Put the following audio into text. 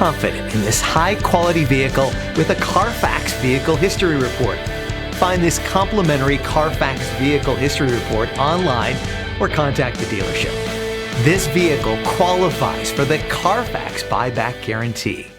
confident in this high-quality vehicle with a Carfax Vehicle History Report. Find this complimentary Carfax Vehicle History Report online or contact the dealership. This vehicle qualifies for the Carfax Buyback Guarantee.